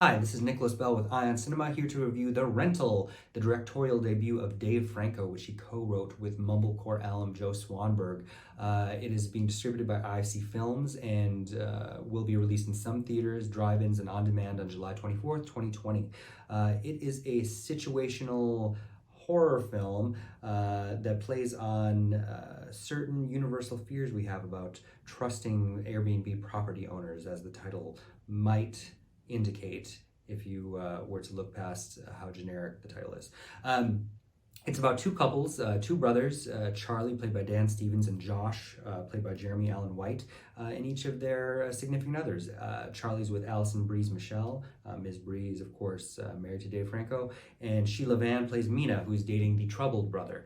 Hi, this is Nicholas Bell with IONCINEMA, here to review The Rental, the directorial debut of Dave Franco, which he co-wrote with mumblecore alum Joe Swanberg. It is being distributed by IFC Films and will be released in some theaters, drive-ins, and on-demand on July 24th, 2020. It is a situational horror film that plays on certain universal fears we have about trusting Airbnb property owners, as the title might indicate if you were to look past how generic the title is. It's about two couples, two brothers, Charlie, played by Dan Stevens, and Josh, played by Jeremy Allen White, and each of their significant others. Charlie's with Alison, Brie's Michelle. Ms. Brie is, of course, married to Dave Franco. And Sheila Van plays Mina, who's dating the troubled brother.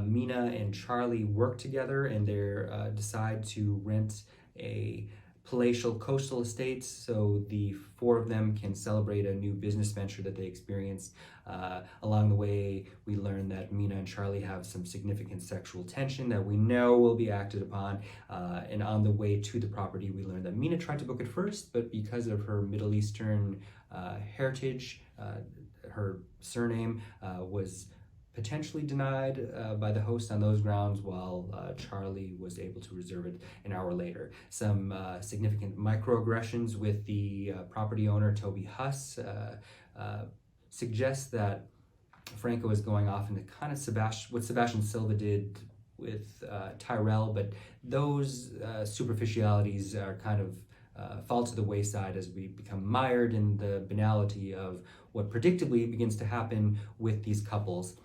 Mina and Charlie work together, and they decide to rent a palatial coastal estates so the four of them can celebrate a new business venture that they experienced. Along the way, we learn that Mina and Charlie have some significant sexual tension that we know will be acted upon. And on the way to the property, we learn that Mina tried to book it first, but because of her Middle Eastern heritage, her surname was potentially denied by the host on those grounds, while Charlie was able to reserve it an hour later. Some significant microaggressions with the property owner, Toby Huss, suggests that Franco is going off into kind of what Sebastian Silva did with Tyrell, but those superficialities are kind of fall to the wayside as we become mired in the banality of what predictably begins to happen with these couples,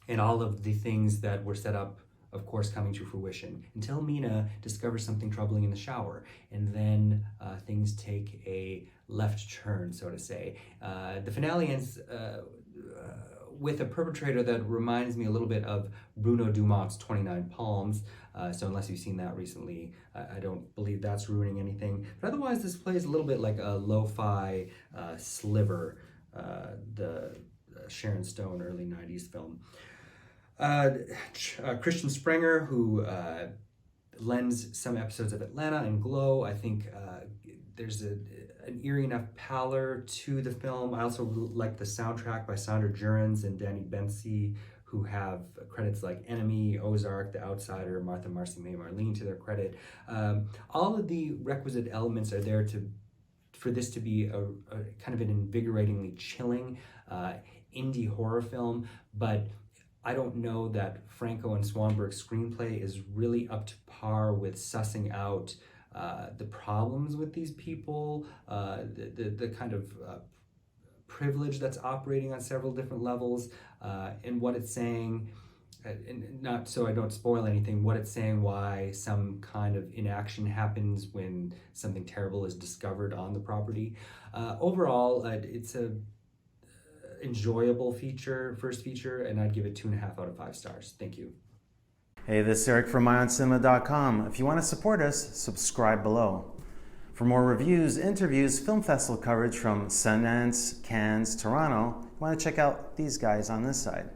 and all of the things that were set up, of course, coming to fruition, until Mina discovers something troubling in the shower, and then things take a left turn, so to say. The finale ends with a perpetrator that reminds me a little bit of Bruno Dumont's 29 Palms, so unless you've seen that recently, I don't believe that's ruining anything. But otherwise, this plays a little bit like a lo-fi Sliver, the Sharon Stone early 90s film. Christian Sprenger, who lends some episodes of Atlanta and Glow. I think there's an eerie enough pallor to the film. I also like the soundtrack by Sandra Jurens and Danny Bensi, who have credits like Enemy, Ozark, The Outsider, Martha, Marcy, May, Marlene to their credit. All of the requisite elements are there for this to be a kind of an invigoratingly chilling indie horror film, but I don't know that Franco and Swanberg's screenplay is really up to par with sussing out the problems with these people, the kind of privilege that's operating on several different levels, and what it's saying, and not so I don't spoil anything, what it's saying why some kind of inaction happens when something terrible is discovered on the property. Overall, it's a enjoyable first feature, and I'd give it 2.5 out of 5 stars. Thank you. Hey, this is Eric from IONCINEMA.com. If you want to support us, subscribe below. For more reviews, interviews, film festival coverage from Sundance, Cannes, Toronto, you want to check out these guys on this side.